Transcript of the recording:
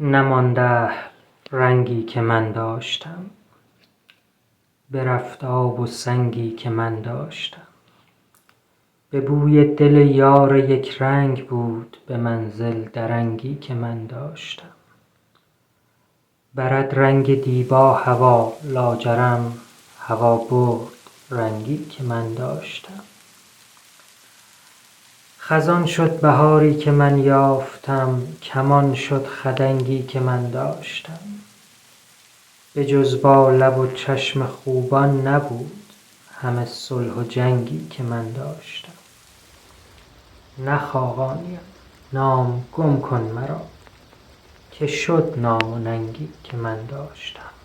نمانده رنگی که من داشتم، برفت آب و سنگی که من داشتم. به بوی دل یار یکرنگ بود به منزل درنگی که من داشتم. برد رنگ دیبا هوا لاجرم، هوا برد رنگی که من داشتم. خزان شد بهاری که من یافتم، کمان شد خدنگی که من داشتم. به جز با لب و چشم خوبان نبود همه صلح و جنگی که من داشتم. نه خاقانیم نام گم کن مرا، که شد نام و ننگی که من داشتم.